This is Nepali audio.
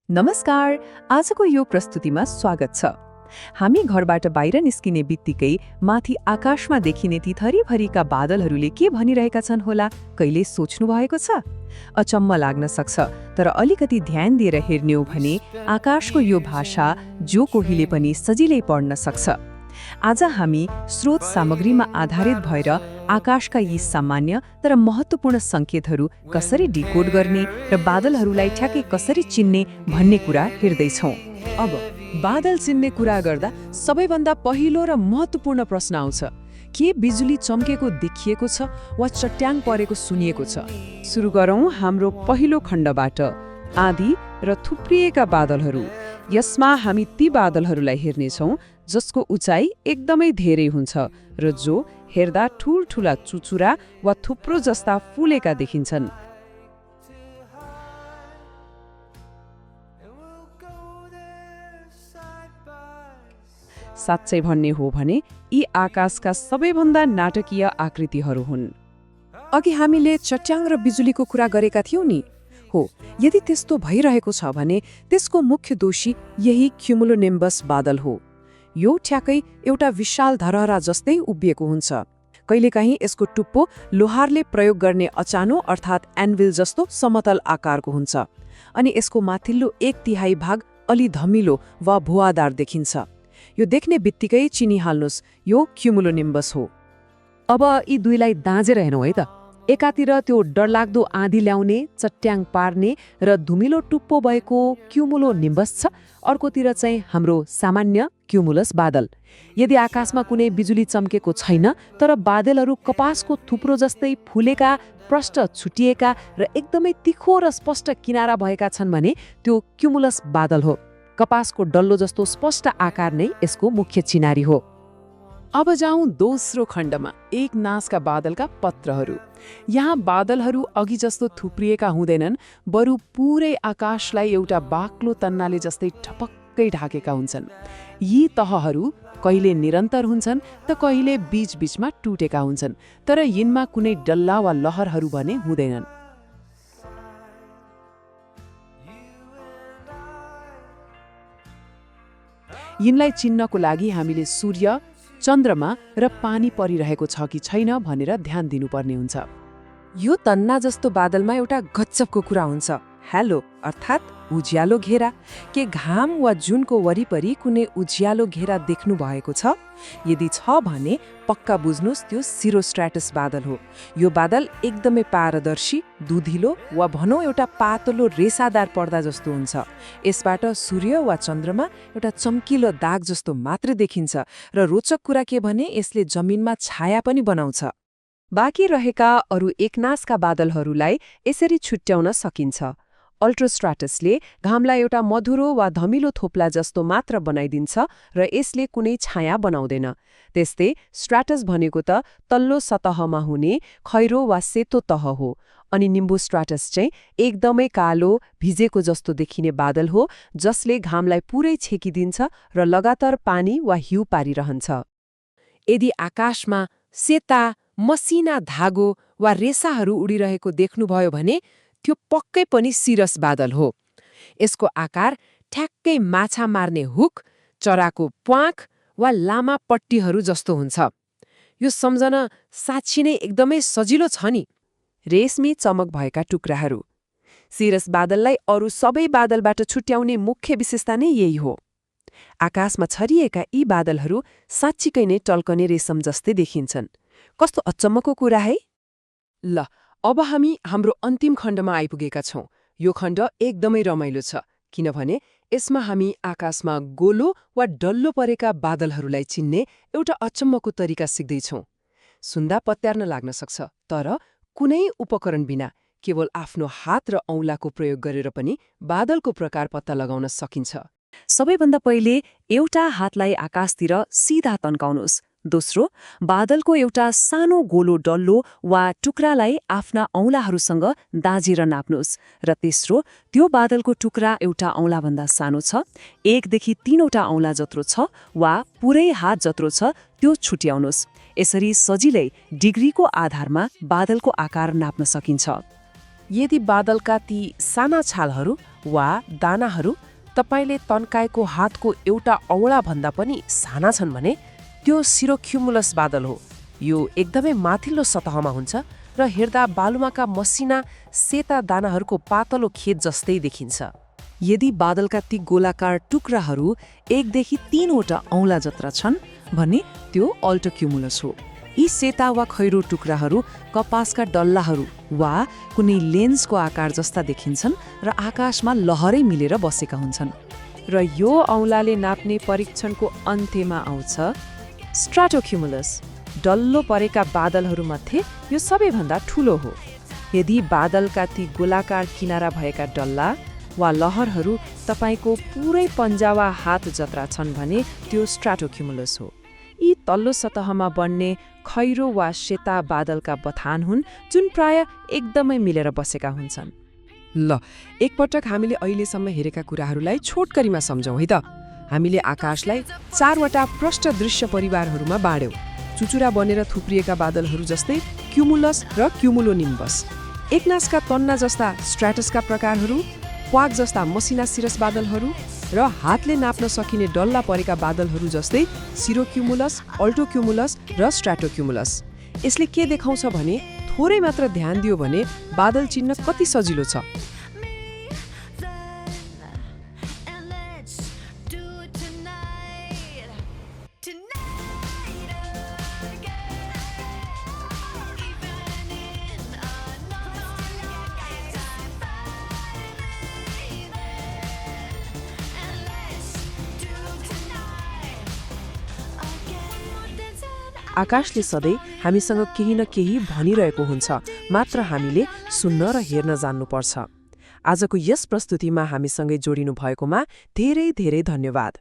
नमस्कार। आजको यो प्रस्तुतिमा स्वागत छ। हामी घरबाट बाहिर निस्किने बित्तिकै माथि आकाशमा देखिने ती थरीभरीका बादलहरूले के भनिरहेका छन् होला, कहिले सोच्नु भएको छ? अचम्म लाग्न सक्छ, तर अलिकति ध्यान दिएर हेर्ने हो भने आकाशको यो भाषा जो कोहीले पनि सजिलै पढ्न सक्छ। आज हामी स्रोत सामग्रीमा आधारित भएर आकाशका यी सामान्य तर महत्त्वपूर्ण सङ्केतहरू कसरी डिकोड गर्ने र बादलहरूलाई ठ्याक्कै कसरी चिन्ने भन्ने कुरा हेर्दैछौँ। अब बादल चिन्ने कुरा गर्दा सबैभन्दा पहिलो र महत्त्वपूर्ण प्रश्न आउँछ, के बिजुली चम्केको देखिएको छ वा चट्याङ परेको सुनिएको छ? सुरु गरौँ हाम्रो पहिलो खण्डबाट, आँधी र थुप्रिएका बादलहरू। यसमा हामी ती बादलहरूलाई हेर्नेछौँ जसको उचाइ एकदमै धेरै हुन्छ र जो हेर्दा ठुल्ठुला चुचुरा वा थुप्रो जस्ता फुलेका देखिन्छन्। साँच्चै भन्ने हो भने यी आकाशका सबैभन्दा नाटकीय आकृतिहरू हुन्। अघि हामीले चट्याङ र बिजुलीको कुरा गरेका थियौँ नि। हो, यदि त्यस्तो भइरहेको छ भने त्यसको मुख्य दोषी यही क्युमुलोनिम्बस बादल हो। यो ठ्याक्कै एउटा विशाल धरहरा जस्तै उभिएको हुन्छ। कहिलेकाहीँ यसको टुप्पो लोहारले प्रयोग गर्ने अचानो अर्थात् एन्भिल जस्तो समतल आकारको हुन्छ, अनि यसको माथिल्लो 1/3 भाग अलि धमिलो वा भुवादार देखिन्छ। यो देख्ने बित्तिकै चिनिहाल्नुस्, यो क्युमुलोनिम्बस हो। अब यी दुईलाई दाँजेर हेर्नु है त। एकातिर त्यो डरलाग्दो आँधी ल्याउने, चट्याङ पार्ने र धुमिलो टुप्पो भएको क्युमुलोनिम्बस छ, अर्कोतिर चाहिँ हाम्रो सामान्य क्युमुलस बादल। यदि आकाशमा कुनै बिजुली चम्केको छैन तर बादलहरू कपासको थुप्रो जस्तै फुलेका, प्रष्ट छुटिएका र एकदमै तिखो र स्पष्ट किनारा भएका छन् भने त्यो क्युमुलस बादल हो। कपासको डल्लो जस्तो स्पष्ट आकार नै यसको मुख्य चिनारी हो। अब जाउँ दोस्रो खण्डमा, एक नासका बादलका पत्रहरू। यहाँ बादलहरू अघि जस्तो थुप्रिएका हुँदैनन्, बरु पुरै आकाशलाई एउटा बाक्लो तन्नाले जस्तै ठपक्कै ढाकेका हुन्छन्। यी तहहरू कहिले निरन्तर हुन्छन् त कहिले बीचबीचमा टुटेका हुन्छन्, तर यिनमा कुनै डल्ला वा लहरहरू भने हुँदैनन्। यिनलाई चिन्नको लागि हामीले सूर्य, चन्द्रमा र पानी परिरहेको छ कि छैन भनेर ध्यान दिनुपर्ने हुन्छ। यो तन्ना जस्तो बादलमा एउटा गजबको कुरा हुन्छ, हेलो अर्थात् उज्यालो घेरा। के घाम वा जुनको वरिपरि कुनै उज्यालो घेरा देख्नु भएको छ? यदि छ भने पक्का बुझ्नुस् त्यो सिरोस्ट्राटस बादल हो। यो बादल एकदमै पारदर्शी, दुधिलो वा भनौँ एउटा पातलो रेसादार पर्दा जस्तो हुन्छ। यसबाट सूर्य वा चन्द्रमा एउटा चम्किलो दाग जस्तो मात्र देखिन्छ, र रोचक कुरा के भने यसले जमिनमा छाया पनि बनाउँछ। बाँकी रहेका अरू एकनासका बादलहरूलाई यसरी छुट्याउन सकिन्छ। अल्ट्रोस्ट्राटसले घामलाई एउटा मधुरो वा धमिलो थोप्ला जस्तो मात्र बनाइदिन्छ र यसले कुनै छाया बनाउँदैन। त्यस्तै स्ट्राटस भनेको त तल्लो सतहमा हुने खैरो वा सेतो तह हो, अनि निम्बोस्ट्राटस चाहिँ एकदमै कालो, भिजेको जस्तो देखिने बादल हो जसले घामलाई पुरै छेकिदिन्छ र लगातार पानी वा हिउँ पारिरहन्छ। यदि आकाशमा सेता, मसिना धागो वा रेसाहरू उडिरहेको देख्नुभयो भने त्यो पक्कै पनि सिरस बादल हो। यसको आकार ठ्याक्कै माछा मार्ने हुक, चराको प्वाँख वा लामा पट्टीहरू जस्तो हुन्छ। यो सम्झन साँच्चै नै एकदमै सजिलो छ नि। रेशमी चमक भएका टुक्राहरू। सिरस बादललाई अरू सबै बादलबाट छुट्याउने मुख्य विशेषता नै यही हो। आकाशमा छरिएका यी बादलहरू साँच्चीकै नै टल्कने रेशम जस्तै देखिन्छन्। कस्तो अचम्मको कुरा है। ल, अब हामी हाम्रो अन्तिम खण्डमा आइपुगेका छौँ। यो खण्ड एकदमै रमाइलो छ, किनभने यसमा हामी आकाशमा गोलो वा डल्लो परेका बादलहरूलाई चिन्ने एउटा अचम्मको तरिका सिक्दैछौँ। सुन्दा पत्यार्न लाग्न सक्छ, तर कुनै उपकरण बिना केवल आफ्नो हात र औँलाको प्रयोग गरेर पनि बादलको प्रकार पत्ता लगाउन सकिन्छ। सबैभन्दा पहिले एउटा हातलाई आकाशतिर सिधा तन्काउनुहोस्। दोस्रो, बादलको एउटा सानो गोलो डल्लो वा टुक्रालाई आफ्ना औँलाहरूसँग दाजेर नाप्नुहोस्। र तेस्रो, त्यो बादलको टुक्रा एउटा औँलाभन्दा सानो छ, 1 देखि 3 औँला जत्रो छ वा पुरै हात जत्रो छ, त्यो छुट्याउनुहोस्। यसरी सजिलै डिग्रीको आधारमा बादलको आकार नाप्न सकिन्छ। यदि बादलका ती साना छालहरू वा दानाहरू तपाईँले तन्काएको हातको एउटा औँला भन्दा पनि साना छन् भने त्यो सिरोक्युमुलस बादल हो। यो एकदमै माथिल्लो सतहमा हुन्छ र हेर्दा बालुवाका मसिना सेता दानाहरूको पातलो खेत जस्तै देखिन्छ। यदि बादलका ती गोलाकार टुक्राहरू 1 देखि 3 वटा औँला जत्रा छन् भने त्यो अल्टोक्युमुलस हो। यी सेता वा खैरो टुक्राहरू कपासका डल्लाहरू वा कुनै लेन्सको आकार जस्ता देखिन्छन् र आकाशमा लहरै मिलेर बसेका हुन्छन्। र यो औँलाले नाप्ने परीक्षणको अन्त्यमा आउँछ स्ट्राटोक्युमुलस। डल्लो परेका बादलहरूमध्ये यो सबैभन्दा ठूलो हो। यदि बादलका ती गोलाकार किनारा भएका डल्ला वा लहरहरू तपाईँको पुरै पन्जा वा हात जत्रा छन् भने त्यो स्ट्राटोक्युमुलस हो। यी तल्लो सतहमा बन्ने खैरो वा सेता बादलका बथान हुन् जुन प्राय एकदमै मिलेर बसेका हुन्छन्। ल, एकपटक हामीले अहिलेसम्म हेरेका कुराहरूलाई छोटकरीमा सम्झौँ है त। हामीले आकाशलाई 4 वटा प्रष्ट दृश्य परिवारहरूमा बाँड्यौँ। चुचुरा बनेर थुप्रिएका बादलहरू जस्तै क्युमुलस र क्युमुलोनिम्बस, एकनासका तन्ना जस्ता स्ट्राटसका प्रकारहरू, क्वाक जस्ता मसिना सिरस बादलहरू र हातले नाप्न सकिने डल्ला परेका बादलहरू जस्तै सिरोक्युमुलस, अल्टोक्युमुलस र स्ट्राटोक्युमुलस। यसले के देखाउँछ भने थोरै मात्र ध्यान दियो भने बादल चिन्न कति सजिलो छ। आकाशले सधैँ हामीसँग केही न केही भनिरहेको हुन्छ, मात्र हामीले सुन्न र हेर्न जान्नुपर्छ। आजको यस प्रस्तुतिमा हामीसँगै जोडिनु भएकोमा धेरै धेरै धन्यवाद।